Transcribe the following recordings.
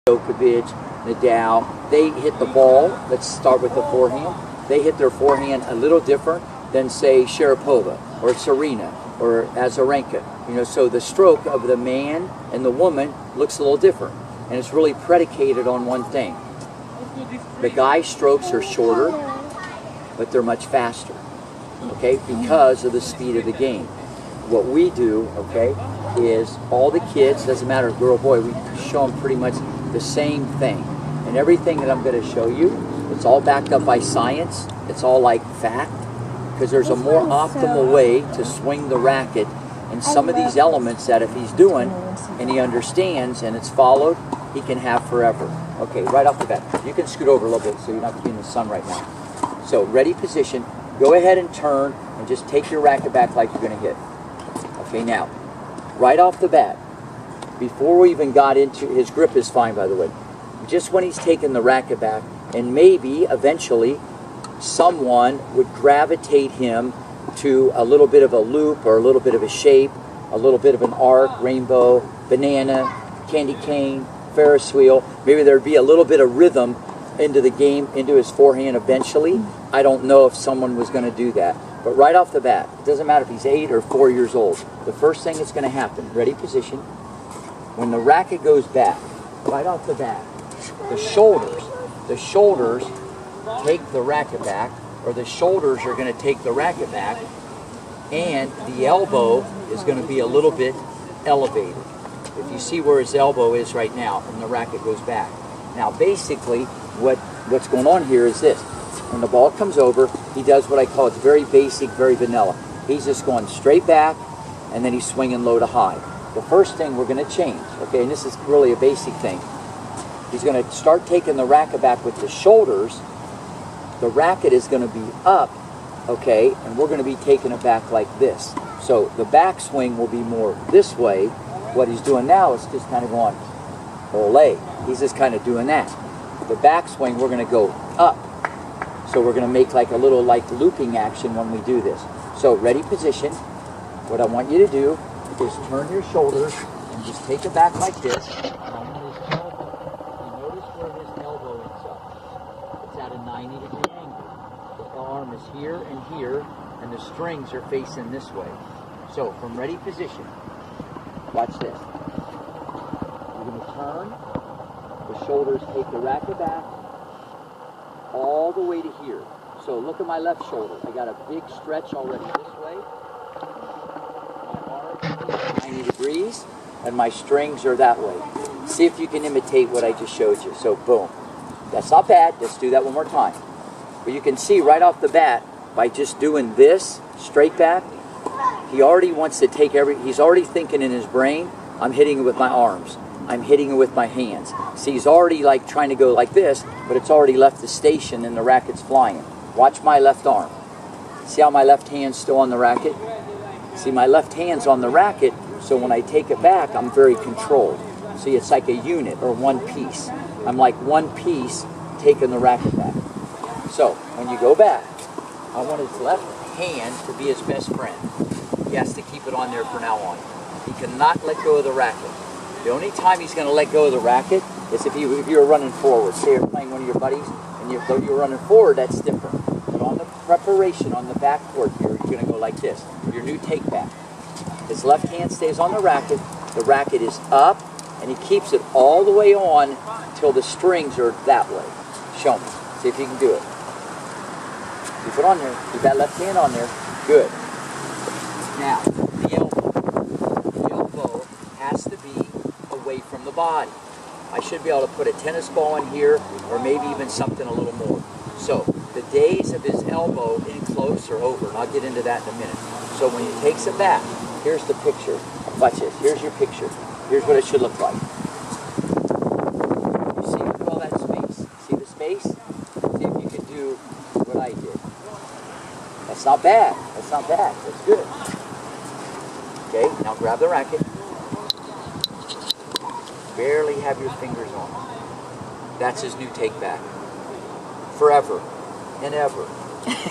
Djokovic, Nadal, they hit the ball. Let's start with the forehand. They hit their forehand a little different than, say, Sharapova or Serena or Azarenka. You know, so the stroke of the man and the woman looks a little different, and it's really predicated on one thing. The guy's strokes are shorter, but they're much faster, okay, because of the speed of the game. What we do, okay, is all the kids, doesn't matter girl or boy, we show them pretty much the same thing. And everything that I'm going to show you, it's all backed up by science. It's all like fact, because there's a more optimal way to swing the racket, and some of these elements that if he's doing and he understands and it's followed, he can have forever. Okay, right off the bat, you can scoot over a little bit so you're not in the sun right now. So ready, position, go ahead and turn and just take your racket back like you're going to hit. Okay, now, right off the bat, before we even got into, his grip is fine, by the way, just when he's taking the racket back, and maybe eventually someone would gravitate him to a little bit of a loop or a little bit of a shape, a little bit of an arc, rainbow, banana, candy cane, Ferris wheel. Maybe there'd be a little bit of rhythm into the game, into his forehand eventually. I don't know if someone was going to do that. But right off the bat, it doesn't matter if he's 8 or 4 years old, the first thing that's going to happen, ready, position, when the racket goes back, right off the bat, the shoulders take the racket back, or the shoulders are going to take the racket back, and the elbow is going to be a little bit elevated. If you see where his elbow is right now, and the racket goes back. Now basically, what's going on here is this. When the ball comes over, he does what I call, it's very basic, very vanilla. He's just going straight back, and then he's swinging low to high. The first thing we're going to change, okay, and this is really a basic thing, he's going to start taking the racket back with the shoulders. The racket is going to be up, okay, and we're going to be taking it back like this. So the backswing will be more this way. What he's doing now is just kind of going, ole. He's just kind of doing that. The backswing, we're going to go up. So we're going to make like a little like looping action when we do this. So ready, position. What I want you to do is turn your shoulders and just take it back like this. Notice where his elbow ends up. It's at a 90-degree angle. The arm is here and here, and the strings are facing this way. So from ready, position, watch this. You're going to turn. The shoulders take the racket back all the way to here. So look at my left shoulder. I got a big stretch already this way. My arm 90 degrees, and my strings are that way. See if you can imitate what I just showed you. So boom. That's not bad. Let's do that one more time. But you can see right off the bat, by just doing this straight back, he already wants to take he's already thinking in his brain, I'm hitting it with my arms. I'm hitting it with my hands. See, he's already like trying to go like this, but it's already left the station and the racket's flying. Watch my left arm. See how my left hand's still on the racket? See, my left hand's on the racket, so when I take it back, I'm very controlled. See, it's like a unit or one piece. I'm like one piece taking the racket back. So, when you go back, I want his left hand to be his best friend. He has to keep it on there from now on. He cannot let go of the racket. The only time he's going to let go of the racket is if you were running forward. Say you're playing one of your buddies, and though you're running forward, that's different. But on the preparation, on the back court here, you're going to go like this. Your new take back. His left hand stays on the racket is up, and he keeps it all the way on until the strings are that way. Show me. See if you can do it. Keep it on there. Keep that left hand on there. Good. Now, the elbow. The elbow has to be away from the body. I should be able to put a tennis ball in here, or maybe even something a little more. So, the days of his elbow in close are over, and I'll get into that in a minute. So when he takes it back, here's the picture. Watch this. Here's your picture. Here's what it should look like. You see, look at all that space. See the space? See if you can do what I did. That's not bad. That's not bad. That's good. Okay, now grab the racket. Barely have your fingers on. That's his new take back. Forever and ever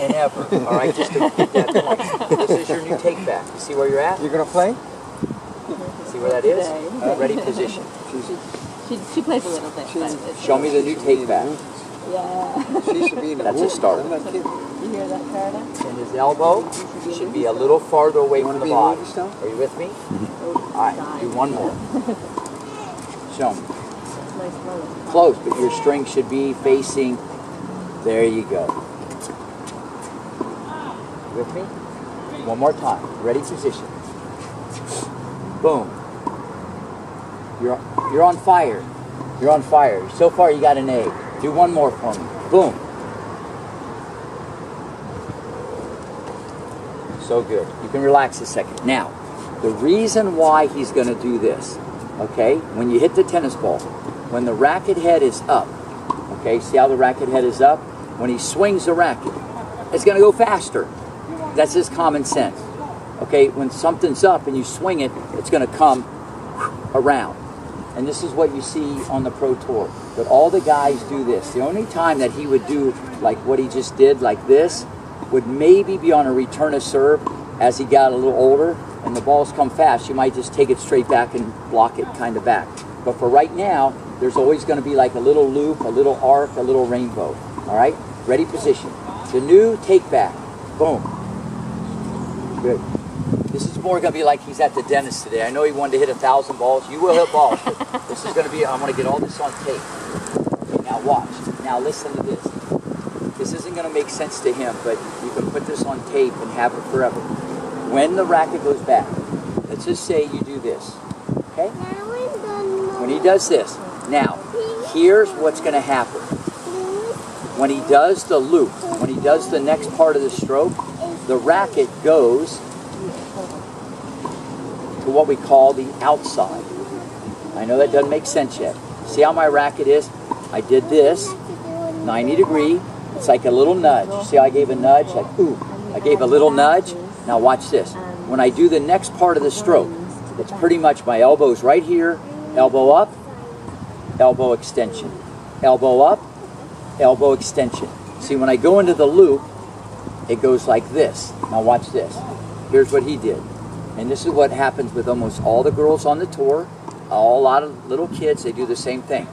and ever. All right, just to get that point. This is your new take back. You see where you're at? You're going to play? See where that is? Ready, position. She plays a little bit. Show me the new take back. Yeah. She should be in a That's a start. I'm not kidding. You hear that, Carla? And his elbow should be a little farther away from the body. Are you with me? Alright, do one more. Show me. Close, but your string should be facing. There you go. With me? One more time. Ready, position. Boom. You're on fire. You're on fire. So far you got an A. Do one more for me. Boom. So good. You can relax a second. Now, the reason why he's going to do this, okay, when you hit the tennis ball, when the racket head is up, okay, see how the racket head is up? When he swings the racket, it's going to go faster. That's just common sense. Okay, when something's up and you swing it, it's going to come around. And this is what you see on the Pro Tour. But all the guys do this. The only time that he would do like what he just did, like this, would maybe be on a return of serve as he got a little older and the balls come fast. You might just take it straight back and block it kind of back. But for right now, there's always going to be like a little loop, a little arc, a little rainbow. All right? Ready, position. The new take back. Boom. Good. This is more going to be like he's at the dentist today. I know he wanted to hit 1,000 balls. You will hit balls. But this is going to be, I want to get all this on tape. Okay, now watch. Now listen to this. This isn't going to make sense to him, but you can put this on tape and have it forever. When the racket goes back, let's just say you do this. Okay? When he does this. Now, here's what's going to happen. When he does the loop, when he does the next part of the stroke, the racket goes to what we call the outside. I know that doesn't make sense yet. See how my racket is? I did this, 90 degree. It's like a little nudge. See how I gave a nudge? Like, ooh, I gave a little nudge. Now watch this. When I do the next part of the stroke, it's pretty much my elbow's right here, elbow up, elbow extension, elbow up, elbow extension. See, when I go into the loop, it goes like this. Now watch this. Here's what he did. And this is what happens with almost all the girls on the tour. A lot of little kids, they do the same thing.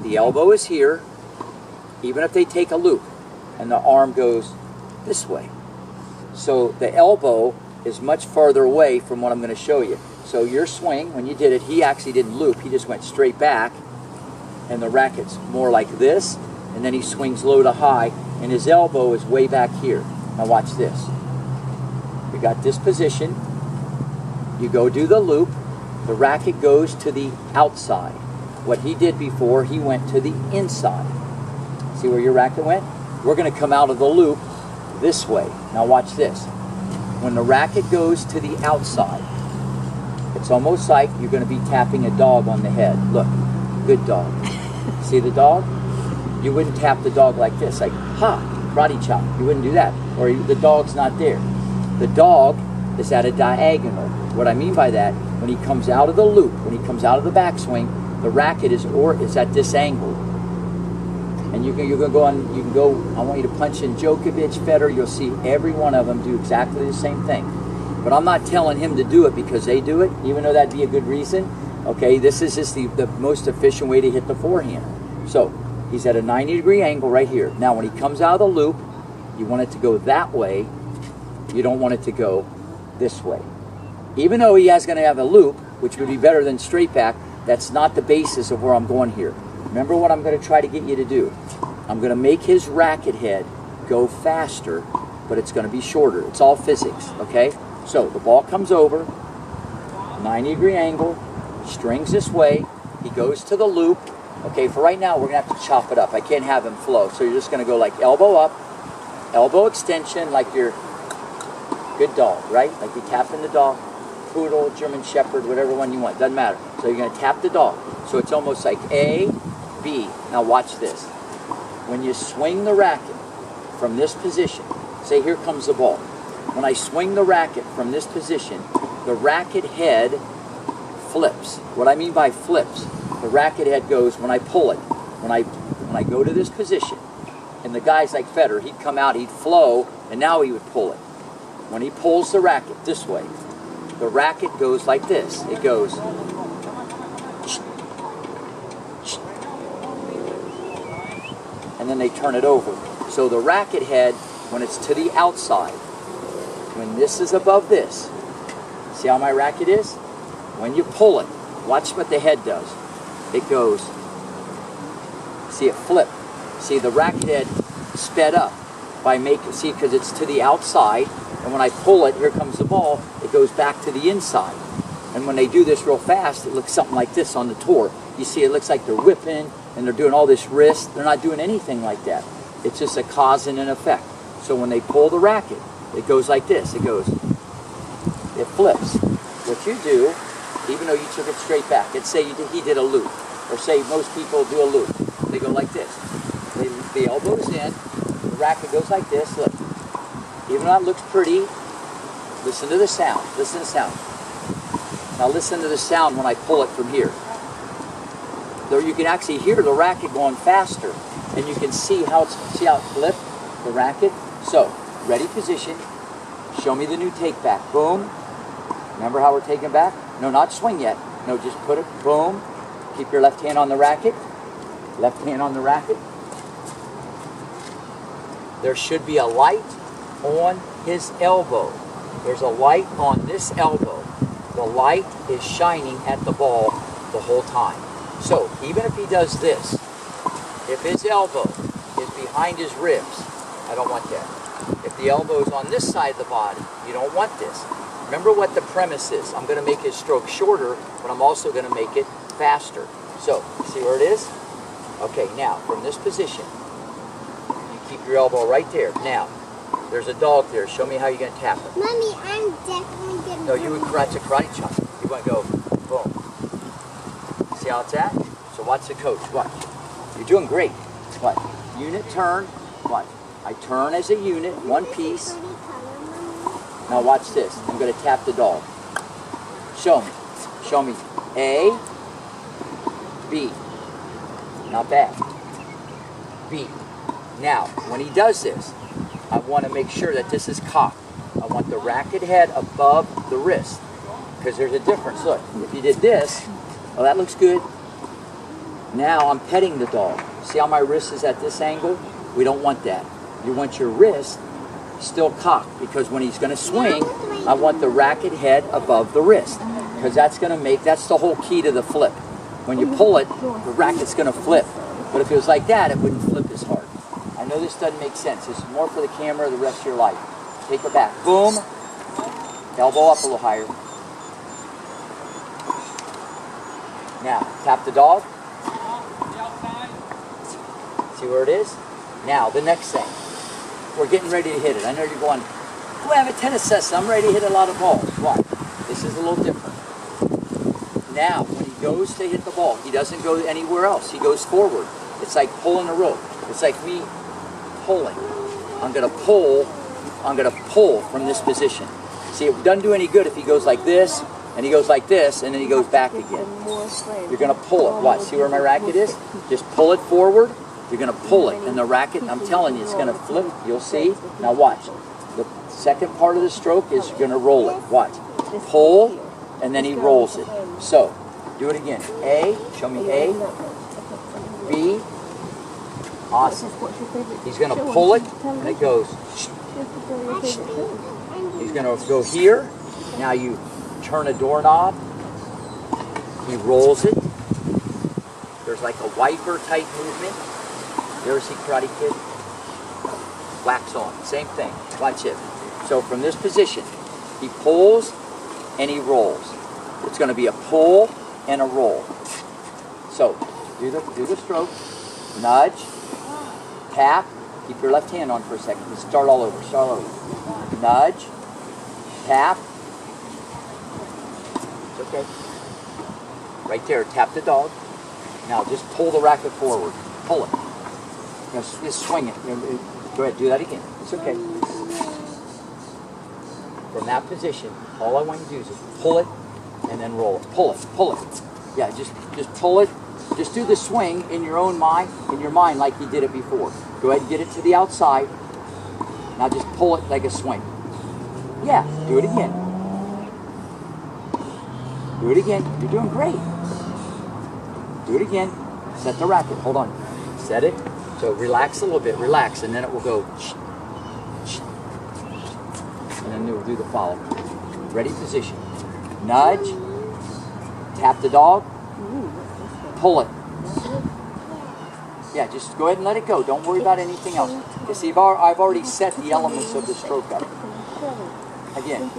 The elbow is here, even if they take a loop, and the arm goes this way. So the elbow is much farther away from what I'm going to show you. So your swing, when you did it, he actually didn't loop. He just went straight back, and the racket's more like this, and then he swings low to high, and his elbow is way back here. Now watch this. We got this position. You go do the loop. The racket goes to the outside. What he did before, he went to the inside. See where your racket went? We're going to come out of the loop this way. Now watch this. When the racket goes to the outside, it's almost like you're going to be tapping a dog on the head. Look, good dog. See the dog? You wouldn't tap the dog like this, like, ha, karate chop. You wouldn't do that. Or the dog's not there. The dog is at a diagonal. What I mean by that, when he comes out of the loop, when he comes out of the backswing, the racket is at this angle. And you can go on. You can go. I want you to punch in Djokovic, Federer. You'll see every one of them do exactly the same thing. But I'm not telling him to do it because they do it, even though that'd be a good reason. Okay, this is just the most efficient way to hit the forehand. So he's at a 90-degree angle right here. Now, when he comes out of the loop, you want it to go that way. You don't want it to go this way. Even though he is going to have a loop, which would be better than straight back, that's not the basis of where I'm going here. Remember what I'm going to try to get you to do. I'm going to make his racket head go faster, but it's going to be shorter. It's all physics, okay? So the ball comes over, 90-degree angle, strings this way, he goes to the loop. Okay, for right now, we're going to have to chop it up. I can't have him flow. So you're just going to go like elbow up, elbow extension, like your good dog, right? Like you're tapping the dog. Poodle, German Shepherd, whatever one you want, doesn't matter. So you're going to tap the dog. So it's almost like A, B. Now watch this. When you swing the racket from this position, say here comes the ball. When I swing the racket from this position, the racket head flips. What I mean by flips, the racket head goes when I pull it. When I go to this position, and the guys like Federer, he'd come out, he'd flow, and now he would pull it. When he pulls the racket this way, the racket goes like this. It goes. and then they turn it over. So the racket head, when it's to the outside, when this is above this, see how my racket is? When you pull it, watch what the head does. It goes, see it flip. See the racket head sped up by making, see, because it's to the outside, and when I pull it, here comes the ball, it goes back to the inside. And when they do this real fast, it looks something like this on the tour. You see, it looks like they're whipping, and they're doing all this wrist. They're not doing anything like that. It's just a cause and an effect. So when they pull the racket, it goes like this. It goes, it flips. What you do, even though you took it straight back, let's say he did a loop, or say most people do a loop. They go like this. The elbow's in, the racket goes like this. Look, even though it looks pretty, listen to the sound. Listen to the sound. Now listen to the sound when I pull it from here. Though you can actually hear the racket going faster, and you can see how it flipped, the racket. So, ready position. Show me the new take back. Boom. Remember how we're taking back? No, not swing yet. No, just put it, boom. Keep your left hand on the racket. Left hand on the racket. There should be a light on his elbow. There's a light on this elbow. The light is shining at the ball the whole time. So, even if he does this, if his elbow is behind his ribs, I don't want that. If the elbow is on this side of the body, you don't want this. Remember what the premise is. I'm going to make his stroke shorter, but I'm also going to make it faster. So, see where it is? Okay, now, from this position, you keep your elbow right there. Now, there's a dog there. Show me how you're going to tap it. Mommy, I'm definitely going to... No, that's a karate chop. You want to go, boom. See how it's at? So watch the coach. Watch. You're doing great. What? Unit turn. What? I turn as a unit, one piece. Now watch this. I'm going to tap the dog. Show me. Show me. A, B. Not bad. B. Now, when he does this, I want to make sure that this is cocked. I want the racket head above the wrist. Because there's a difference. Look, if you did this, oh, that looks good. Now I'm petting the dog. See how my wrist is at this angle? We don't want that. You want your wrist still cocked, because when he's going to swing, I want the racket head above the wrist, because that's going to make, that's the whole key to the flip. When you pull it, the racket's going to flip. But if it was like that, it wouldn't flip as hard. I know this doesn't make sense. This is more for the camera the rest of your life. Take it back. Boom. Elbow up a little higher. Now, tap the dog. See where it is? Now, the next thing. We're getting ready to hit it. I know you're going, well, I have a tennis lesson. I'm ready to hit a lot of balls. What? This is a little different. Now, when he goes to hit the ball, he doesn't go anywhere else. He goes forward. It's like pulling a rope. It's like me pulling. I'm going to pull from this position. See, it doesn't do any good if he goes like this, and he goes like this, and then he goes back again. You're going to pull it. Watch. See where my racket is? Just pull it forward. You're going to pull it, and the racket, I'm telling you, it's going to flip. You'll see. Now watch. The second part of the stroke is you're going to roll it. Watch. Pull, and then he rolls it. So, do it again. A, show me A. B. Awesome. He's going to pull it, and it goes. He's going to go here. Now you turn a doorknob. He rolls it. There's like a wiper type movement. You ever see Karate Kid? Wax on. Same thing. Watch it. So from this position, he pulls and he rolls. It's going to be a pull and a roll. So do the stroke. Nudge. Tap. Keep your left hand on for a second. Just start all over. Start all over. Nudge. Tap. It's okay. Right there. Tap the dog. Now just pull the racket forward. Pull it. Just swing it. Go ahead, do that again. It's okay. From that position, all I want you to do is just pull it and then roll it. Pull it, pull it. Yeah, just pull it. Just do the swing in your own mind, like you did it before. Go ahead and get it to the outside. Now just pull it like a swing. Yeah, do it again. Do it again. You're doing great. Do it again. Set the racket. Hold on. Set it. So relax a little bit, relax, and then it will go. And then it will do the follow. Ready, position. Nudge. Tap the dog. Pull it. Yeah, just go ahead and let it go. Don't worry about anything else. You see, I've already set the elements of the stroke up. Again,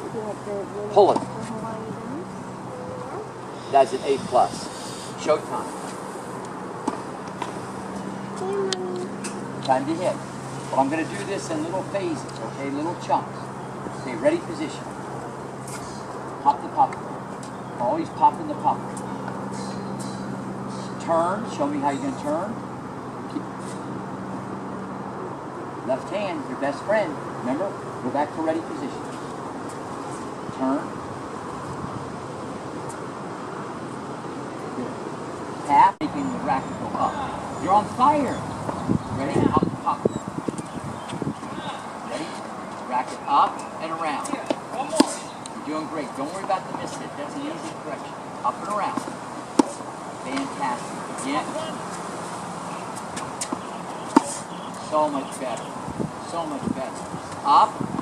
pull it. That's an A+. Showtime. Time to hit. Well, I'm going to do this in little phases, okay? Little chunks. Okay, ready, position. Pop the popcorn. Always popping the popcorn. Turn. Show me how you're going to turn. Left hand, your best friend. Remember? Go back to ready position. Turn. Good. Tap, making the racket go up. You're on fire. Ready? Pop the popcorn. Ready? Racket up and around. You're doing great. Don't worry about the miss hit. That's an easy correction. Up and around. Fantastic. Again. So much better. So much better. Up.